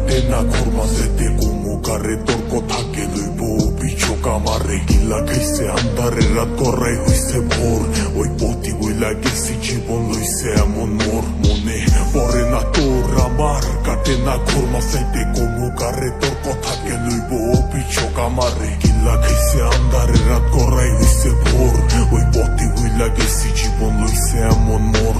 কাটে না ঘর মাঝেতে কুমু কারে তোর কথা কে লইব অভিযোগ আমারে গিলা খাইছে আন্ধারে রাত করাই হইছে ভোর ওই পথি বইলা গেছি জীবন লইছে এমন মোর মনে পড়ে না তোর আমার কাটে না ঘর মাঝেতে কুমু কারে তোর কথা কে লইব অভিযোগ আমারে গিলা খাইছে আন্ধারে রাত করাই হইছে ভোর ওই পথি বইলা গেছি জীবন লইছে এমন মোর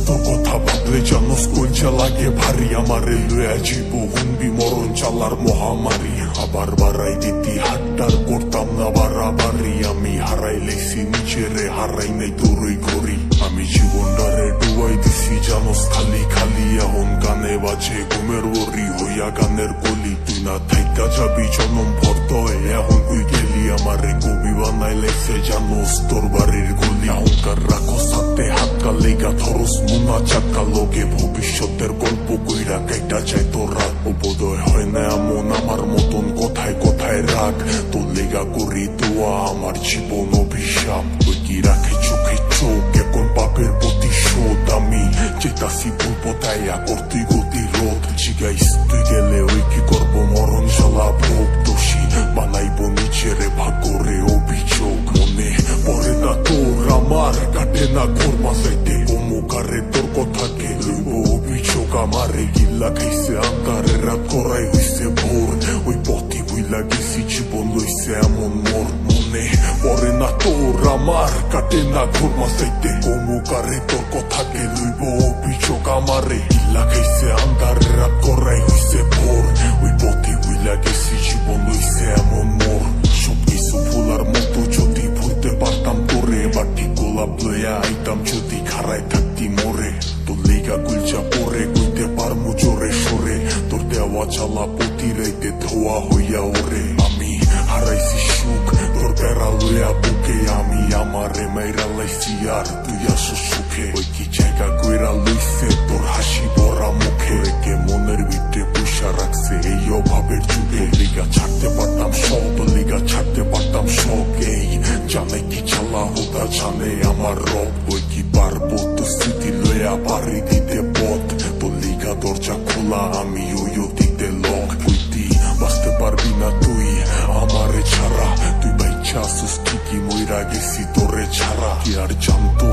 তোর কথা ভাবলে জানোস কইচা লাগে ভারী আমারে লইয়া জীব হুনবি মরণ চালার মহামারী আবার বাড়াই দিতি হাট্টার করতাম না বাড়াবাড়ি আমি হারাই লেছি নিজেরে হারাই নাই তোরই করি আমি জীবনটারে ডুবাই দিছি জানোস খালি খালি এখন গানে বাজে ঘুমের ওরি হইয়া গানের কলি তুই না থাইকা যাবি জনম ভর্ত এখন কই গেলি আমারে কবি বানাই লেছে জানোস তোর বাড়ির গলি অহংকার রাখো সাথে হাতকা লেগা ধরস মুনা চাকা লোকে ভবিষ্যতের গল্প কইরা কাইটা যায় তোর রাত বোধয় হয় না এমন আমার মতন কথায় কথায় রাগ তোর লেগা করি দোয়া আমার জীবন অভিশাপ ওই কি রাখে চোখে চোখ এখন পাপের প্রতিশোধ আমি চেতাসি ভুল পতাইয়া করতে গতি রোধ জিগাইস তুই গেলে ওই কি করবো মরণ জ্বালা ভোগ দোষী বানাইব নিজেরে ভাগ্যরে অভিযোগ মনে পড়ে না তোর আমার কাটে না ঘর মাঝাইতে অমুকারে তোর কথা কে লইব অভিযোগ আমারে গিল্লা খাইছে আন্ধারে রাত করাই হইছে ভোর ওই পথি বইলা গেছি জীবন লইছে এমন মোর মনে পড়ে না তোর আমার কাটে না ঘর মাঝাইতে অমুকারে তোর কথা কে লইব অভিযোগ আমারে গিল্লা খাইছে আন্ধারে রাত করাই হইছে ভোর ওই পথি বইলা গেছি জীবন লইছে এমন মোর সবকিছু ভুলার মতো যদি ভুলতে পারতাম তোরে বাটি গোলাপ লইয়া আইতাম যদি খারায় থাকতি মোরে তোর লেগা গুলচা পরে কইতে পারমু জোরে সরে তোর দেওয়া চালা প্রতি রাইতে ধোয়া হইয়া ওরে আমি হারাইছি সুখ তোর বেড়া লইয়া বুকে আমি আমারে মাইরা লাইছি আর তুই আসো সুখে ওই কি জায়গা কইরা লইছে তোর হাসি ভরা মুখে কে মনের ভিতরে পয়সা রাখছে এই অভাবের যুগে লিগা ছাড়তে পারতাম সব লিগা ছাড়তে পারতাম শখ এই জানে কি চালা হোতা জানে আমার রব ওই কি পারবো তো স্মৃতি লইয়া পারি দিতে পথ তোর লিগা দরজা খোলা আমি ওই দিতে লক বুঝতি বাঁচতে পারবি না তুই আমারে ছাড়া তুই বাইচা আসিস ঠিকই মইরা গেছি তোরে ছাড়া কি আর জানতো